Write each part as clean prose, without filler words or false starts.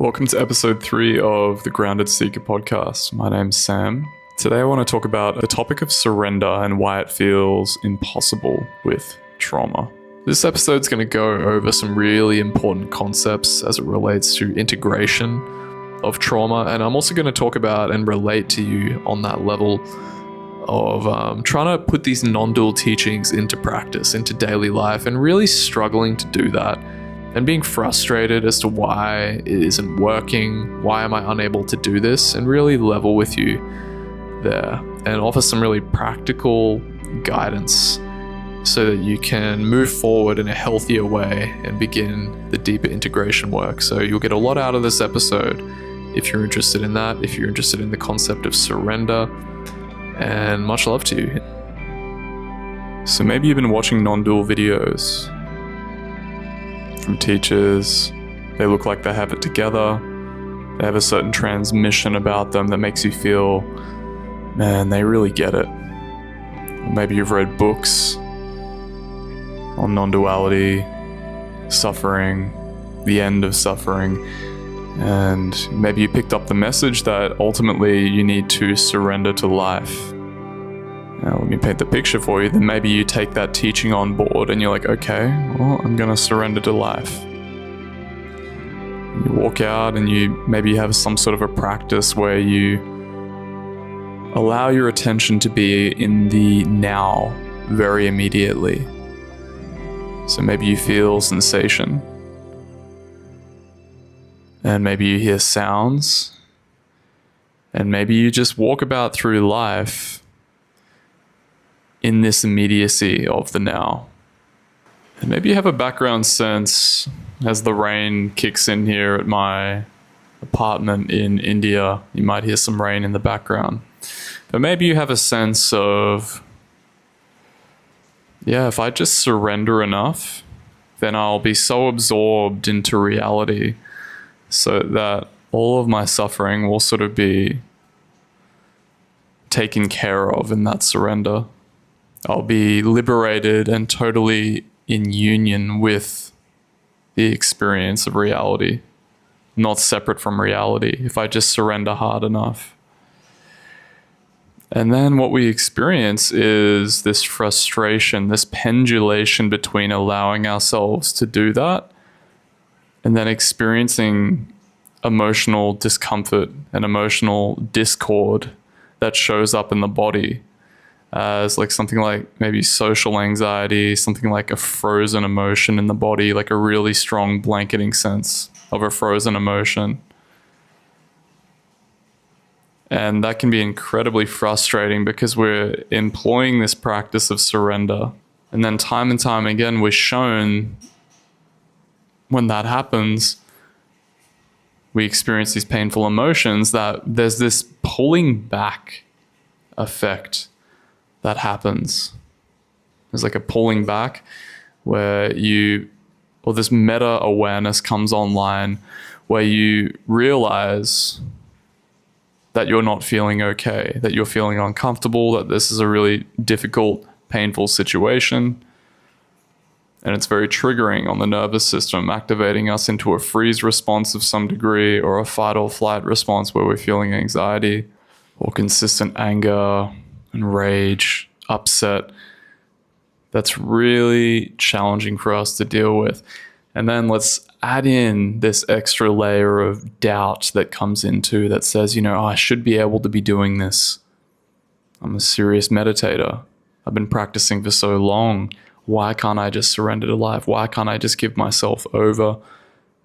Welcome to episode 3 of the Grounded Seeker podcast. My name's Sam. Today I want to talk about the topic of surrender and why it feels impossible with trauma. This episode's going to go over some really important concepts as it relates to integration of trauma, and I'm also going to talk about and relate to you on that level of trying to put these non-dual teachings into practice, into daily life, and really struggling to do that. And being frustrated as to why it isn't working, why am I unable to do this, and really level with you there and offer some really practical guidance so that you can move forward in a healthier way and begin the deeper integration work. So you'll get a lot out of this episode if you're interested in that, if you're interested in the concept of surrender, and much love to you. So maybe you've been watching non-dual videos from teachers. They look like they have it together. They have a certain transmission about them that makes you feel, man, they really get it. Maybe you've read books on non-duality, suffering, the end of suffering, and maybe you picked up the message that ultimately you need to surrender to life. Now, let me paint the picture for you. Then maybe you take that teaching on board and you're like, okay, well, I'm going to surrender to life. You walk out and you maybe have some sort of a practice where you allow your attention to be in the now very immediately. So maybe you feel sensation. And maybe you hear sounds. And maybe you just walk about through life in this immediacy of the now. And maybe you have a background sense as the rain kicks in here at my apartment in India. You might hear some rain in the background. But maybe you have a sense of, yeah, if I just surrender enough, then I'll be so absorbed into reality so that all of my suffering will sort of be taken care of in that surrender. I'll be liberated and totally in union with the experience of reality, not separate from reality, if I just surrender hard enough. And then what we experience is this frustration, this pendulation between allowing ourselves to do that and then experiencing emotional discomfort and emotional discord that shows up in the body as like something like maybe social anxiety, something like a frozen emotion in the body, like a really strong blanketing sense of a frozen emotion. And that can be incredibly frustrating because we're employing this practice of surrender. And then time and time again, we're shown when that happens, we experience these painful emotions, that there's this pulling back effect that happens. There's like a pulling back where this meta awareness comes online where you realize that you're not feeling okay, that you're feeling uncomfortable, that this is a really difficult, painful situation. And it's very triggering on the nervous system, activating us into a freeze response of some degree or a fight or flight response where we're feeling anxiety or consistent anger and rage, upset. That's really challenging for us to deal with. And then let's add in this extra layer of doubt that comes into that says, I should be able to be doing this. I'm a serious meditator. I've been practicing for so long. Why can't I just surrender to life? Why can't I just give myself over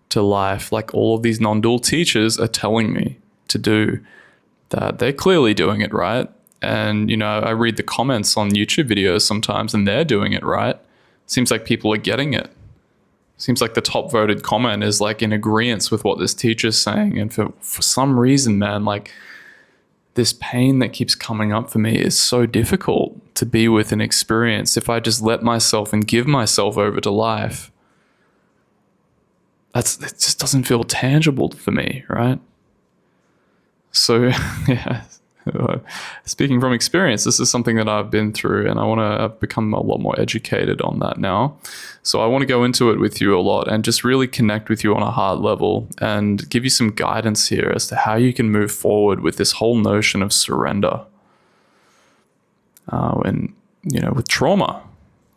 to life like all of these non-dual teachers are telling me to do? That they're clearly doing it right. And, I read the comments on YouTube videos sometimes and they're doing it right. Seems like people are getting it. Seems like the top voted comment is like in agreement with what this teacher's saying. And for some reason, man, like this pain that keeps coming up for me is so difficult to be with and experience if I just let myself and give myself over to life. It just doesn't feel tangible for me, right? So, yeah, Speaking from experience, this is something that I've been through, and I want to become a lot more educated on that now. So I want to go into it with you a lot and just really connect with you on a heart level and give you some guidance here as to how you can move forward with this whole notion of surrender. And,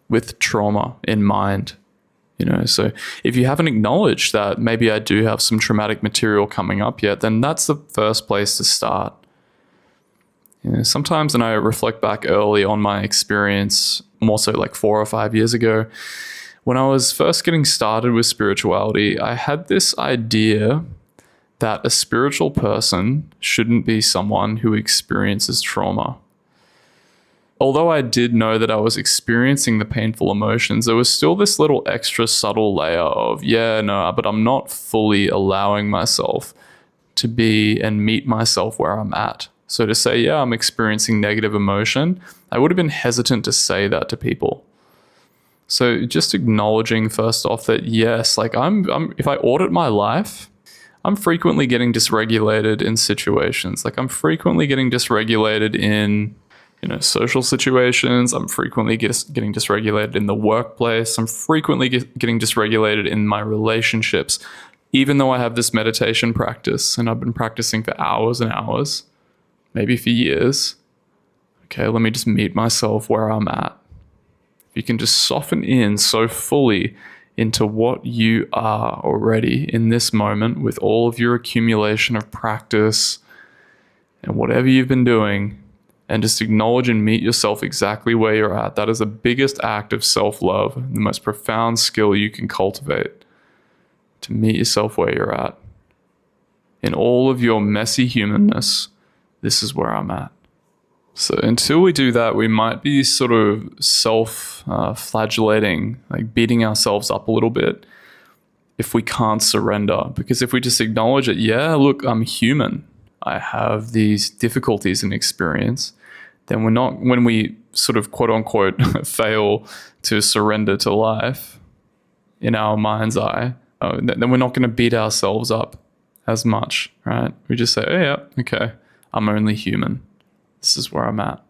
with trauma in mind. So if you haven't acknowledged that maybe I do have some traumatic material coming up yet, then that's the first place to start. Sometimes, and I reflect back early on my experience, more so like 4 or 5 years ago, when I was first getting started with spirituality, I had this idea that a spiritual person shouldn't be someone who experiences trauma. Although I did know that I was experiencing the painful emotions, there was still this little extra subtle layer of, but I'm not fully allowing myself to be and meet myself where I'm at. So to say, I'm experiencing negative emotion, I would have been hesitant to say that to people. So just acknowledging first off that yes, like I'm if I audit my life, I'm frequently getting dysregulated in situations. Like I'm frequently getting dysregulated in social situations. I'm frequently getting dysregulated in the workplace. I'm frequently getting dysregulated in my relationships, even though I have this meditation practice and I've been practicing for hours and hours, maybe for years. Okay, let me just meet myself where I'm at. If you can just soften in so fully into what you are already in this moment with all of your accumulation of practice and whatever you've been doing, and just acknowledge and meet yourself exactly where you're at. That is the biggest act of self-love, the most profound skill you can cultivate, to meet yourself where you're at. In all of your messy humanness, this is where I'm at. So until we do that, we might be sort of self-flagellating, like beating ourselves up a little bit if we can't surrender. Because if we just acknowledge it, look, I'm human. I have these difficulties in experience. Then when we sort of quote unquote fail to surrender to life in our mind's eye, then we're not going to beat ourselves up as much, right? We just say, okay, I'm only human. This is where I'm at.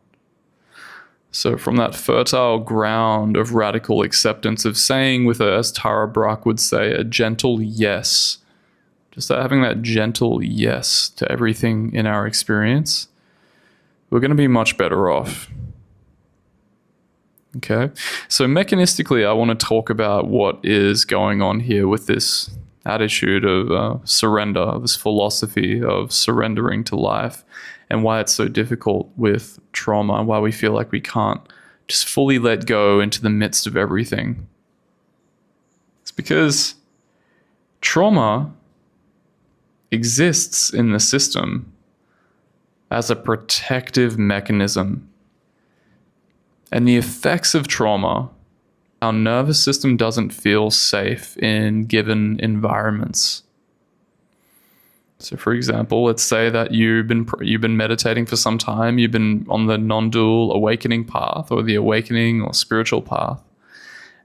So from that fertile ground of radical acceptance of saying with as Tara Brach would say, a gentle yes, just having that gentle yes to everything in our experience, we're going to be much better off. Okay, so mechanistically, I want to talk about what is going on here with this attitude of surrender, this philosophy of surrendering to life, and why it's so difficult with trauma, why we feel like we can't just fully let go into the midst of everything. It's because trauma exists in the system as a protective mechanism. And the effects of trauma, our nervous system doesn't feel safe in given environments. So for example, let's say that you've been meditating for some time, you've been on the non-dual awakening path or the awakening or spiritual path,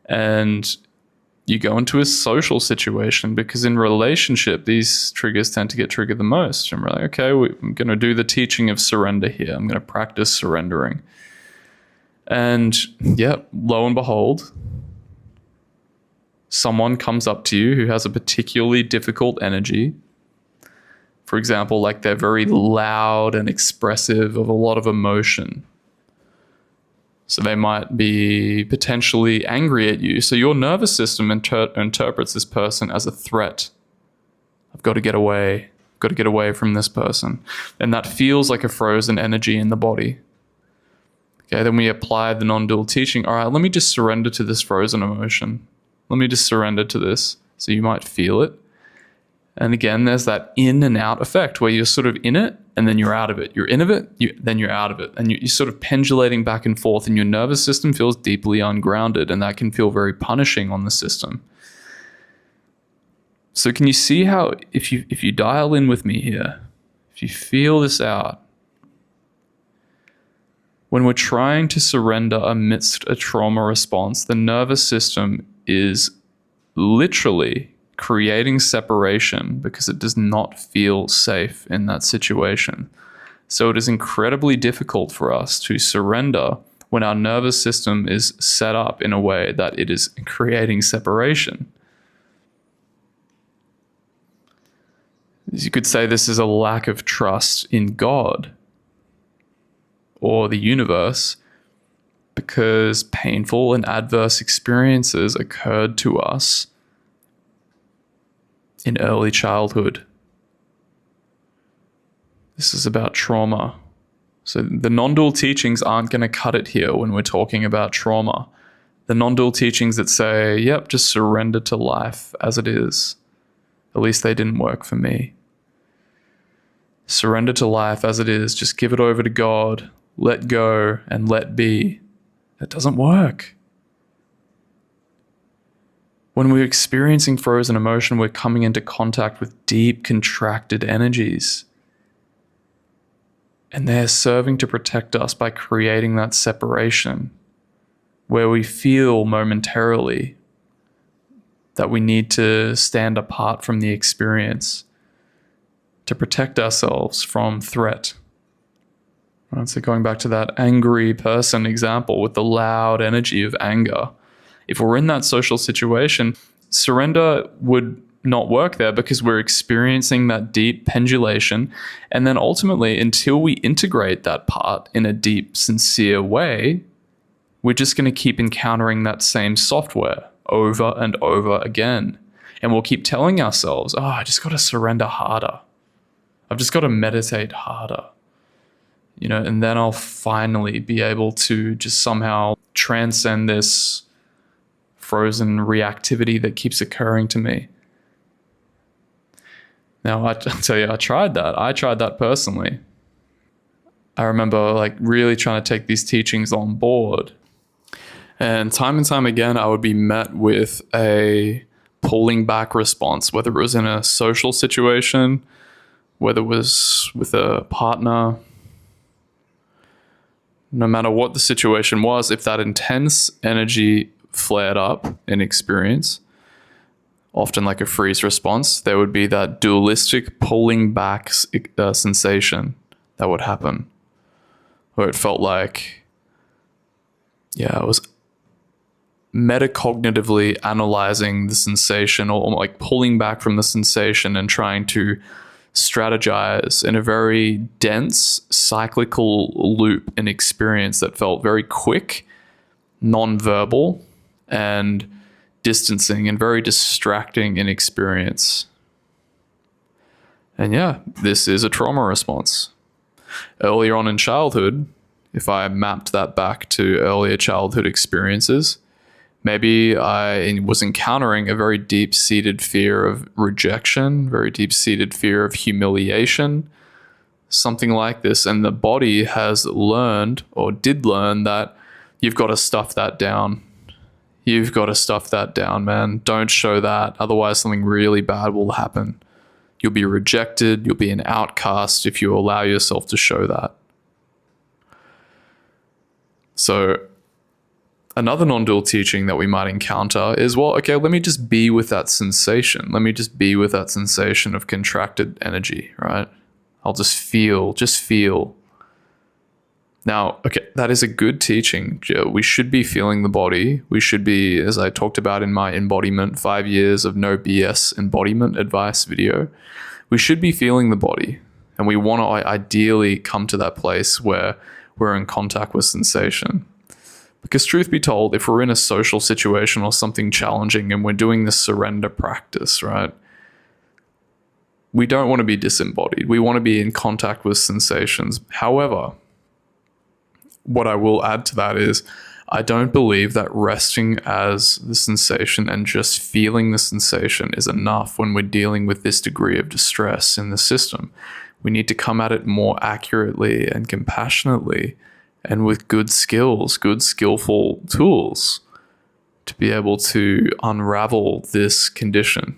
and you go into a social situation, because in relationship, these triggers tend to get triggered the most. And we're like, okay, I'm going to do the teaching of surrender here. I'm going to practice surrendering. And lo and behold, someone comes up to you who has a particularly difficult energy. For example, like they're very loud and expressive of a lot of emotion. So they might be potentially angry at you. So your nervous system interprets this person as a threat. I've got to get away. I've got to get away from this person. And that feels like a frozen energy in the body. Okay, then we apply the non-dual teaching. All right, let me just surrender to this frozen emotion. Let me just surrender to this. So you might feel it. And again, there's that in and out effect where you're sort of in it and then you're out of it. You're in of it, then you're out of it. And you're sort of pendulating back and forth, and your nervous system feels deeply ungrounded, and that can feel very punishing on the system. So can you see how if you dial in with me here, if you feel this out, when we're trying to surrender amidst a trauma response, the nervous system is literally creating separation because it does not feel safe in that situation. So it is incredibly difficult for us to surrender when our nervous system is set up in a way that it is creating separation. You could say this is a lack of trust in God or the universe, because painful and adverse experiences occurred to us in early childhood. This is about trauma. So the non-dual teachings aren't going to cut it here when we're talking about trauma. The non-dual teachings that say, yep, just surrender to life as it is. At least they didn't work for me. Surrender to life as it is. Just give it over to God. Let go and let be. That doesn't work. When we're experiencing frozen emotion, we're coming into contact with deep, contracted energies. And they're serving to protect us by creating that separation where we feel momentarily that we need to stand apart from the experience to protect ourselves from threat. So going back to that angry person example with the loud energy of anger, if we're in that social situation, surrender would not work there because we're experiencing that deep pendulation. And then ultimately, until we integrate that part in a deep, sincere way, we're just going to keep encountering that same software over and over again. And we'll keep telling ourselves, oh, I just got to surrender harder. I've just got to meditate harder. And then I'll finally be able to just somehow transcend this frozen reactivity that keeps occurring to me. Now, I'll tell you, I tried that personally. I remember really trying to take these teachings on board. And time again, I would be met with a pulling back response, whether it was in a social situation, whether it was with a partner. No matter what the situation was, if that intense energy flared up in experience, often like a freeze response, there would be that dualistic pulling back sensation that would happen, where it felt like, I was metacognitively analyzing the sensation, or like pulling back from the sensation and trying to strategize in a very dense cyclical loop in experience that felt very quick, non-verbal, and distancing and very distracting in experience. And this is a trauma response. Earlier on in childhood, if I mapped that back to earlier childhood experiences, maybe I was encountering a very deep-seated fear of rejection, very deep-seated fear of humiliation, something like this. And the body has learned, or did learn, that you've got to stuff that down. You've got to stuff that down, man. Don't show that. Otherwise, something really bad will happen. You'll be rejected. You'll be an outcast if you allow yourself to show that. So another non-dual teaching that we might encounter is, let me just be with that sensation. Let me just be with that sensation of contracted energy, right? I'll just feel. Now, that is a good teaching. We should be feeling the body. We should be, as I talked about in my embodiment, 5 years of no BS embodiment advice video, we should be feeling the body. And we want to ideally come to that place where we're in contact with sensation. Because truth be told, if we're in a social situation or something challenging and we're doing this surrender practice, right? We don't want to be disembodied. We want to be in contact with sensations. However, what I will add to that is I don't believe that resting as the sensation and just feeling the sensation is enough when we're dealing with this degree of distress in the system. We need to come at it more accurately and compassionately and with good skills, good skillful tools to be able to unravel this condition.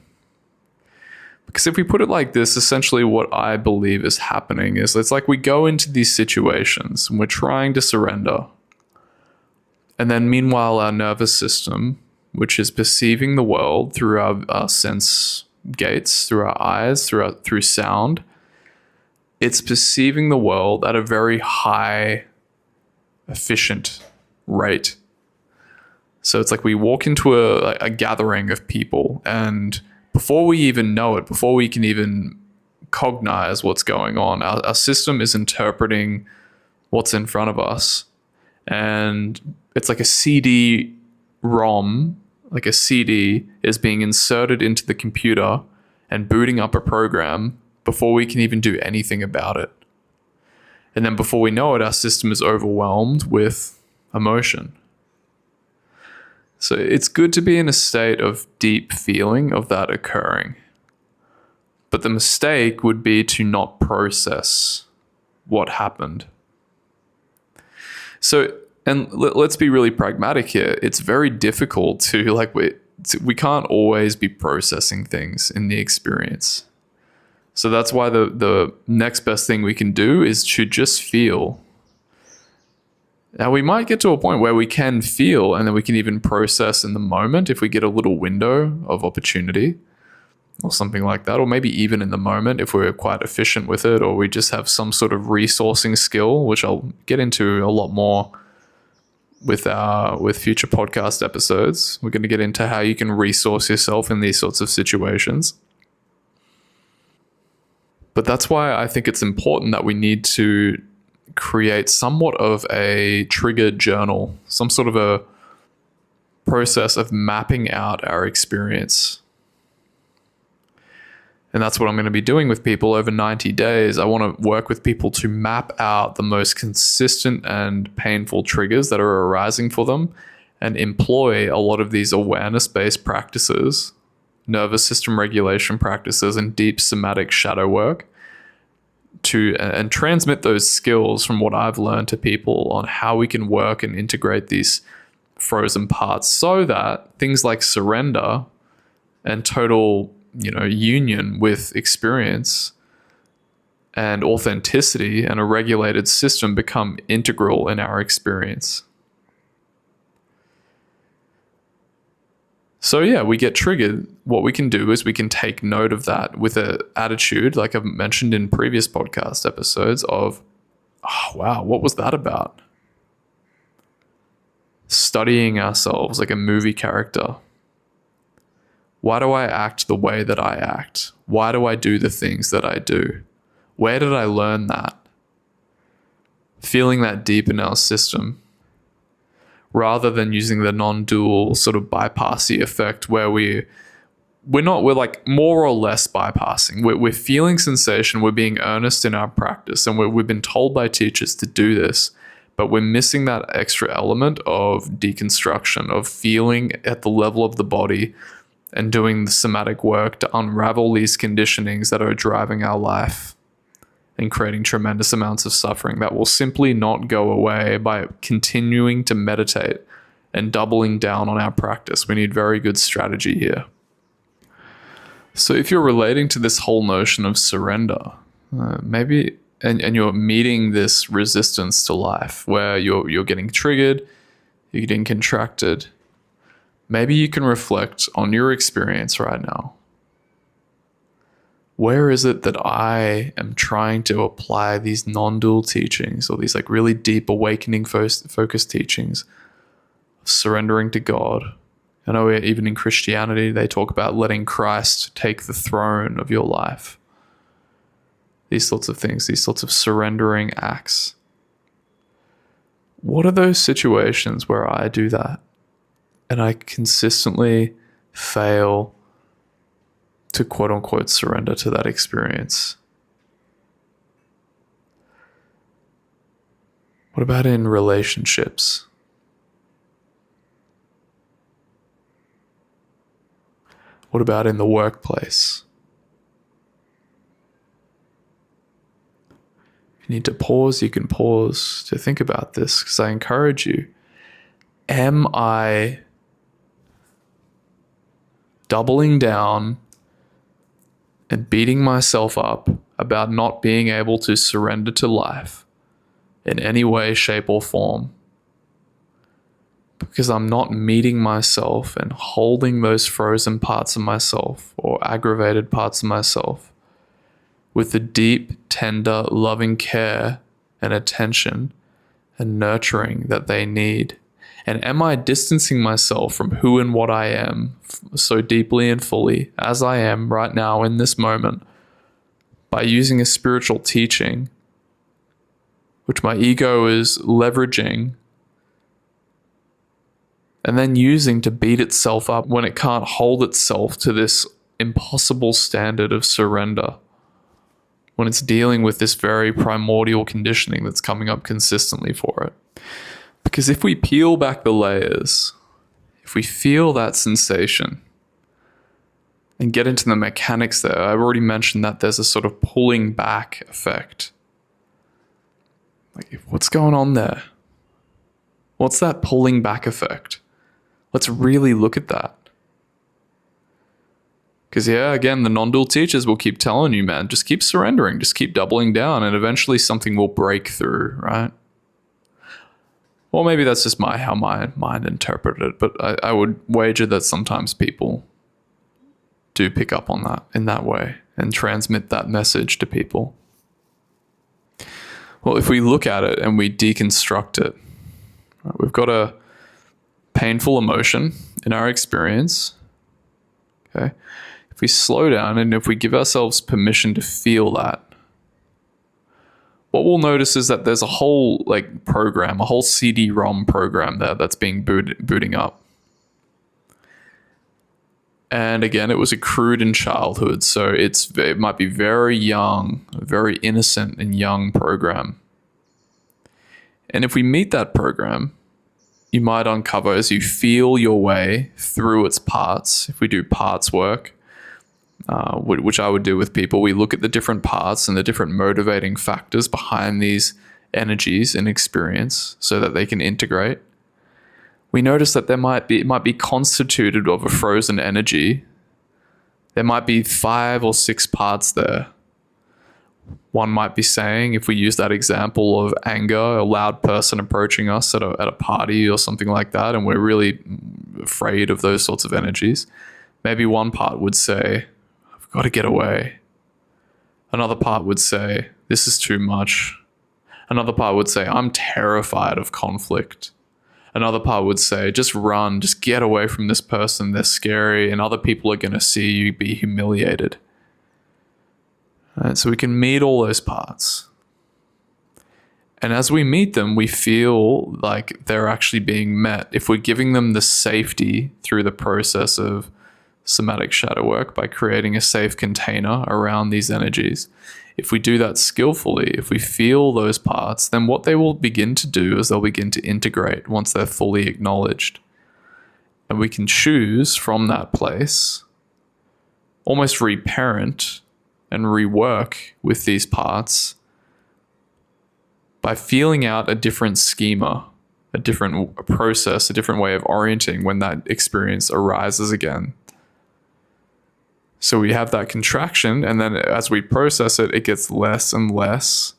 Because if we put it like this, essentially what I believe is happening is it's like we go into these situations and we're trying to surrender. And then meanwhile, our nervous system, which is perceiving the world through our sense gates, through our eyes, through sound, it's perceiving the world at a very high, efficient rate. So it's like we walk into a gathering of people, and before we even know it, before we can even cognize what's going on, our system is interpreting what's in front of us. And it's like a CD-ROM, like a CD is being inserted into the computer and booting up a program before we can even do anything about it. And then before we know it, our system is overwhelmed with emotion. So it's good to be in a state of deep feeling of that occurring. But the mistake would be to not process what happened. So, and let's be really pragmatic here. It's very difficult to, we can't always be processing things in the experience. So that's why the next best thing we can do is to just feel. Now, we might get to a point where we can feel and then we can even process in the moment if we get a little window of opportunity or something like that, or maybe even in the moment if we're quite efficient with it, or we just have some sort of resourcing skill, which I'll get into a lot more with future podcast episodes. We're going to get into how you can resource yourself in these sorts of situations. But that's why I think it's important that we need to create somewhat of a trigger journal, some sort of a process of mapping out our experience. And that's what I'm going to be doing with people over 90 days. I want to work with people to map out the most consistent and painful triggers that are arising for them and employ a lot of these awareness-based practices, nervous system regulation practices, and deep somatic shadow work and transmit those skills from what I've learned to people on how we can work and integrate these frozen parts so that things like surrender and total, union with experience and authenticity and a regulated system become integral in our experience. So yeah, we get triggered. What we can do is we can take note of that with an attitude, like I've mentioned in previous podcast episodes, of, oh, wow, what was that about? Studying ourselves like a movie character. Why do I act the way that I act? Why do I do the things that I do? Where did I learn that? Feeling that deep in our system, rather than using the non-dual sort of bypassy effect where we're like more or less bypassing. We're feeling sensation, we're being earnest in our practice, and we've been told by teachers to do this, but we're missing that extra element of deconstruction, of feeling at the level of the body and doing the somatic work to unravel these conditionings that are driving our life and creating tremendous amounts of suffering that will simply not go away by continuing to meditate and doubling down on our practice. We need very good strategy here. So if you're relating to this whole notion of surrender, maybe, and you're meeting this resistance to life where you're getting triggered, you're getting contracted, maybe you can reflect on your experience right now. Where is it that I am trying to apply these non-dual teachings, or these like really deep awakening focused teachings of surrendering to God? I know even in Christianity, they talk about letting Christ take the throne of your life. These sorts of things, these sorts of surrendering acts. What are those situations where I do that and I consistently fail to quote unquote surrender to that experience? What about in relationships? What about in the workplace? If you need to pause, you can pause to think about this, because I encourage you. Am I doubling down and beating myself up about not being able to surrender to life in any way, shape, or form because I'm not meeting myself and holding those frozen parts of myself or aggravated parts of myself with the deep, tender, loving care and attention and nurturing that they need? And am I distancing myself from who and what I am so deeply and fully as I am right now in this moment by using a spiritual teaching, which my ego is leveraging and then using to beat itself up when it can't hold itself to this impossible standard of surrender, when it's dealing with this very primordial conditioning that's coming up consistently for it? Because if we peel back the layers, if we feel that sensation and get into the mechanics there, I've already mentioned that there's a sort of pulling back effect. Like, what's going on there? What's that pulling back effect? Let's really look at that. Because again, the non-dual teachers will keep telling you, man, just keep surrendering, just keep doubling down, and eventually something will break through, right? Well, maybe that's just how my mind interpreted it, but I would wager that sometimes people do pick up on that in that way and transmit that message to people. Well, if we look at it and we deconstruct it, right, we've got a painful emotion in our experience. Okay. If we slow down and if we give ourselves permission to feel that, what we'll notice is that there's a whole program, a whole CD-ROM program there that's being booting up. And again, it was accrued in childhood, so it might be very young, very innocent and young program. And if we meet that program, you might uncover, as you feel your way through its parts, if we do parts work, which I would do with people, we look at the different parts and the different motivating factors behind these energies in experience so that they can integrate. We notice that it might be constituted of a frozen energy. There might be 5 or 6 parts there. One might be saying, if we use that example of anger, a loud person approaching us at a party or something like that, and we're really afraid of those sorts of energies, maybe one part would say, I've got to get away. Another part would say, this is too much. Another part would say, I'm terrified of conflict. Another part would say, just run, just get away from this person, they're scary, and other people are going to see you be humiliated. Right, so we can meet all those parts. And as we meet them, we feel like they're actually being met. If we're giving them the safety through the process of somatic shadow work by creating a safe container around these energies, if we do that skillfully, if we feel those parts, then what they will begin to do is they'll begin to integrate once they're fully acknowledged. And we can choose from that place, almost reparent and rework with these parts by feeling out a different schema, a different process, a different way of orienting when that experience arises again. So we have that contraction, and then as we process it, it gets less and less,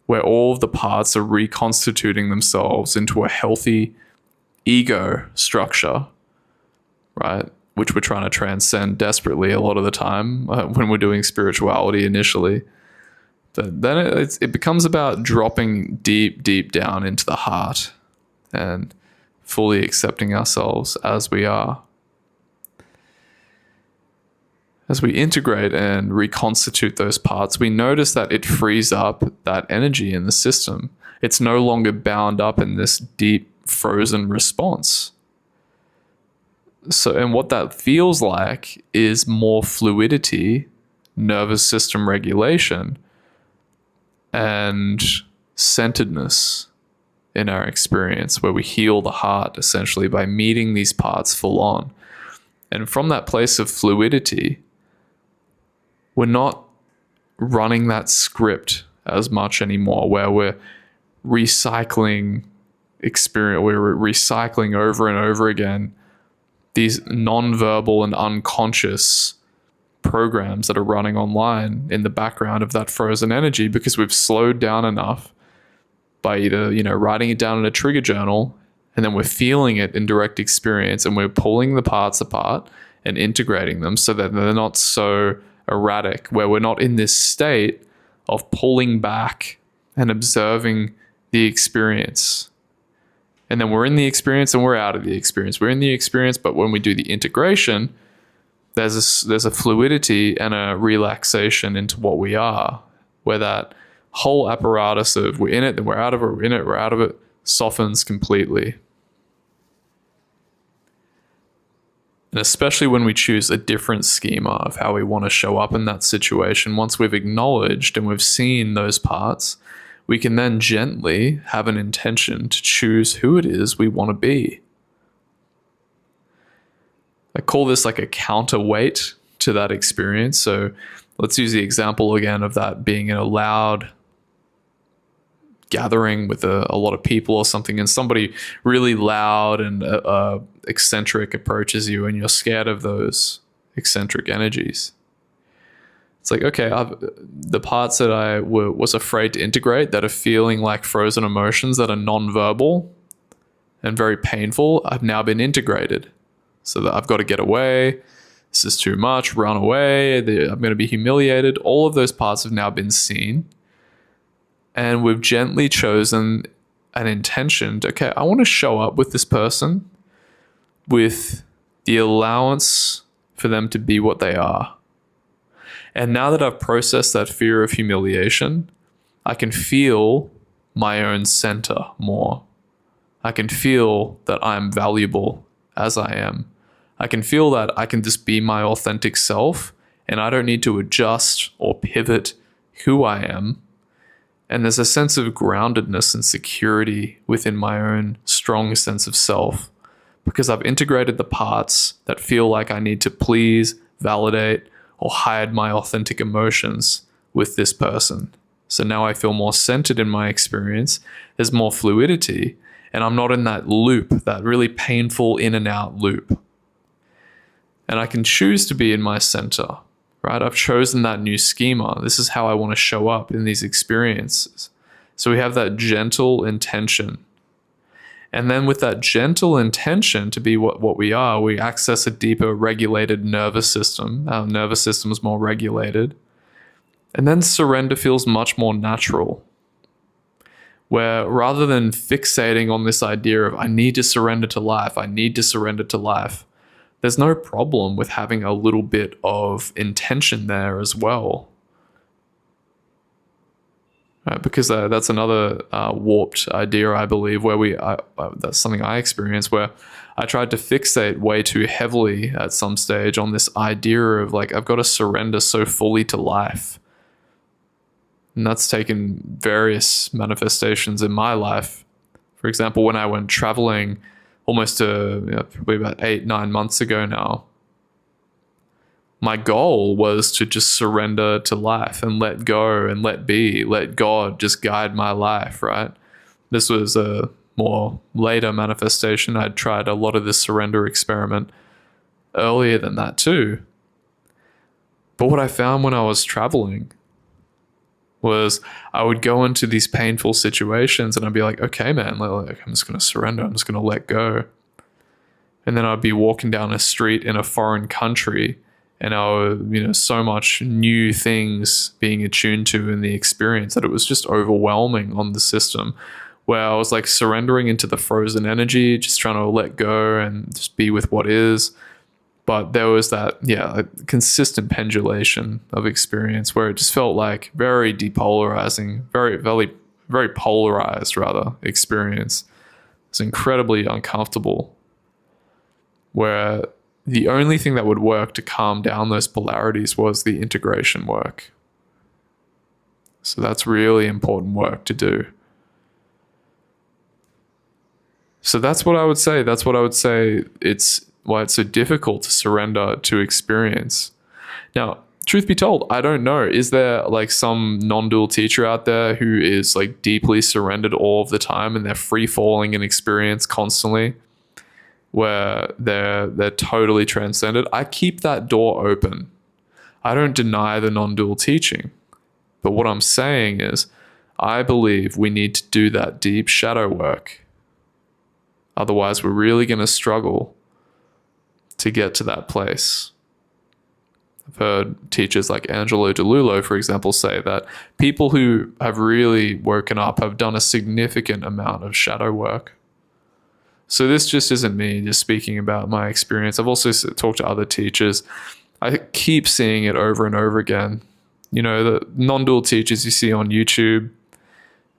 where all of the parts are reconstituting themselves into a healthy ego structure, right? Which we're trying to transcend desperately a lot of the time when we're doing spirituality initially. But then it becomes about dropping deep, deep down into the heart and fully accepting ourselves as we are. As we integrate and reconstitute those parts, we notice that it frees up that energy in the system. It's no longer bound up in this deep, frozen response. So, and what that feels like is more fluidity, nervous system regulation, and centeredness in our experience, where we heal the heart essentially by meeting these parts full on. And from that place of fluidity, we're not running that script as much anymore, where we're recycling experience, we're recycling over and over again these non-verbal and unconscious programs that are running online in the background of that frozen energy, because we've slowed down enough by either, writing it down in a trigger journal, and then we're feeling it in direct experience, and we're pulling the parts apart and integrating them so that they're not so erratic, where we're not in this state of pulling back and observing the experience. And then we're in the experience and we're out of the experience. We're in the experience, but when we do the integration, there's a fluidity and a relaxation into what we are, where that whole apparatus of we're in it, then we're out of it, we're in it, we're out of it, softens completely. And especially when we choose a different schema of how we want to show up in that situation, once we've acknowledged and we've seen those parts, we can then gently have an intention to choose who it is we want to be. I call this like a counterweight to that experience. So let's use the example again of that being in a loud gathering with a lot of people or something, and somebody really loud and eccentric approaches you, and you're scared of those eccentric energies. It's like, okay, the parts that I was afraid to integrate, that are feeling like frozen emotions that are non-verbal and very painful, I've now been integrated. So that I've got to get away. This is too much. Run away. I'm going to be humiliated. All of those parts have now been seen. And we've gently chosen an intention to, okay, I want to show up with this person with the allowance for them to be what they are. And now that I've processed that fear of humiliation, I can feel my own center more. I can feel that I'm valuable as I am. I can feel that I can just be my authentic self, and I don't need to adjust or pivot who I am. And there's a sense of groundedness and security within my own strong sense of self, because I've integrated the parts that feel like I need to please, validate, or hide my authentic emotions with this person. So now I feel more centered in my experience. There's more fluidity, and I'm not in that loop, that really painful in and out loop. And I can choose to be in my center. Right? I've chosen that new schema. This is how I want to show up in these experiences. So we have that gentle intention. And then with that gentle intention to be what we are, we access a deeper regulated nervous system. Our nervous system is more regulated. And then surrender feels much more natural. Where rather than fixating on this idea of I need to surrender to life, I need to surrender to life, there's no problem with having a little bit of intention there as well. Because that's another warped idea, I believe, where that's something I experienced, where I tried to fixate way too heavily at some stage on this idea of like, I've got to surrender so fully to life. And that's taken various manifestations in my life. For example, when I went traveling almost probably about 8-9 months ago now, my goal was to just surrender to life and let go and let be, let God just guide my life, right? This was a more later manifestation. I'd tried a lot of this surrender experiment earlier than that too. But what I found when I was traveling was I would go into these painful situations and I'd be like, okay, man, like, I'm just going to surrender. I'm just going to let go. And then I'd be walking down a street in a foreign country and so much new things being attuned to in the experience that it was just overwhelming on the system, where I was like surrendering into the frozen energy, just trying to let go and just be with what is. But there was that, a consistent pendulation of experience where it just felt like very depolarizing, very polarized experience. It's incredibly uncomfortable, where the only thing that would work to calm down those polarities was the integration work. So that's really important work to do. So that's what I would say. It's why it's so difficult to surrender to experience. Now, truth be told, I don't know. Is there like some non-dual teacher out there who is like deeply surrendered all of the time and they're free falling in experience constantly, where they're totally transcended? I keep that door open. I don't deny the non-dual teaching. But what I'm saying is, I believe we need to do that deep shadow work. Otherwise, we're really going to struggle to get to that place. I've heard teachers like Angelo DeLulo, for example, say that people who have really woken up have done a significant amount of shadow work. So this just isn't me just speaking about my experience. I've also talked to other teachers. I keep seeing it over and over again. You know, the non-dual teachers you see on YouTube,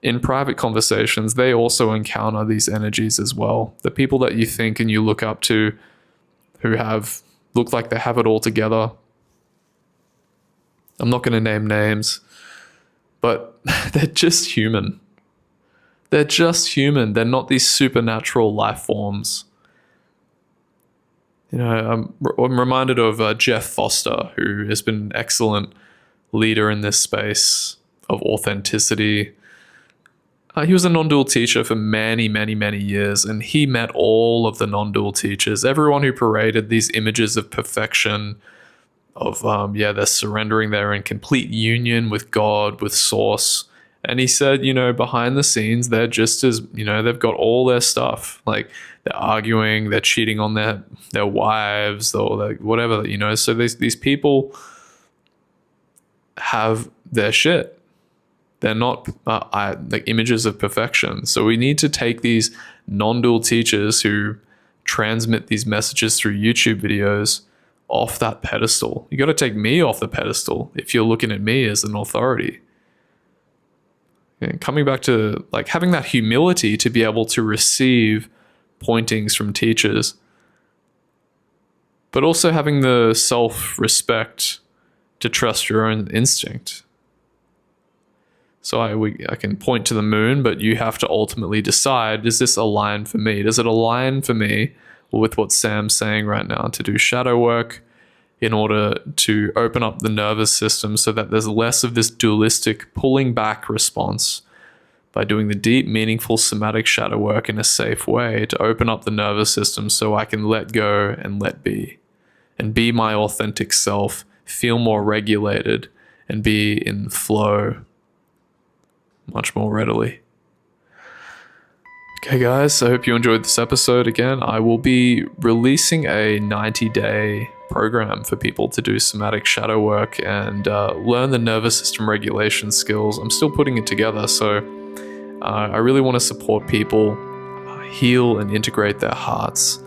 in private conversations, they also encounter these energies as well. The people that you think and you look up to who look like they have it all together. I'm not going to name names, but they're just human. They're just human. They're not these supernatural life forms. You know, I'm reminded of Jeff Foster, who has been an excellent leader in this space of authenticity. He was a non-dual teacher for many, many, many years, and he met all of the non-dual teachers, everyone who paraded these images of perfection, of, they're surrendering, they're in complete union with God, with Source. And he said, you know, behind the scenes, they're just as, you know, they've got all their stuff. Like, they're arguing, they're cheating on their wives, or like whatever, you know. So these people have their shit. They're not like images of perfection. So we need to take these non-dual teachers who transmit these messages through YouTube videos off that pedestal. You got to take me off the pedestal if you're looking at me as an authority. And coming back to like having that humility to be able to receive pointings from teachers, but also having the self-respect to trust your own instinct. So I can point to the moon, but you have to ultimately decide, does this align for me? Does it align for me with what Sam's saying right now, to do shadow work in order to open up the nervous system so that there's less of this dualistic pulling back response by doing the deep, meaningful somatic shadow work in a safe way to open up the nervous system so I can let go and let be and be my authentic self, feel more regulated, and be in flow much more readily. Okay, guys, I hope you enjoyed this episode. Again, I will be releasing a 90-day program for people to do somatic shadow work and learn the nervous system regulation skills. I'm still putting it together, so I really want to support people heal and integrate their hearts.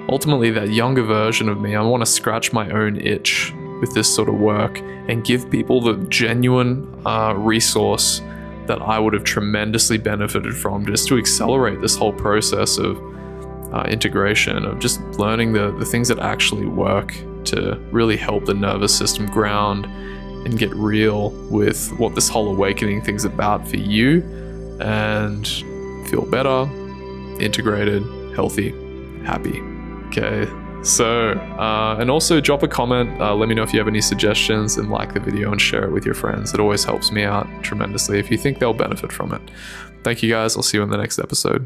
Ultimately, that younger version of me, I want to scratch my own itch with this sort of work and give people the genuine resource that I would have tremendously benefited from, just to accelerate this whole process of integration, of just learning the things that actually work to really help the nervous system ground and get real with what this whole awakening thing's about for you, and feel better, integrated, healthy, happy. Okay, so, and also drop a comment, let me know if you have any suggestions, and like the video and share it with your friends. It always helps me out tremendously if you think they'll benefit from it. Thank you guys, I'll see you in the next episode.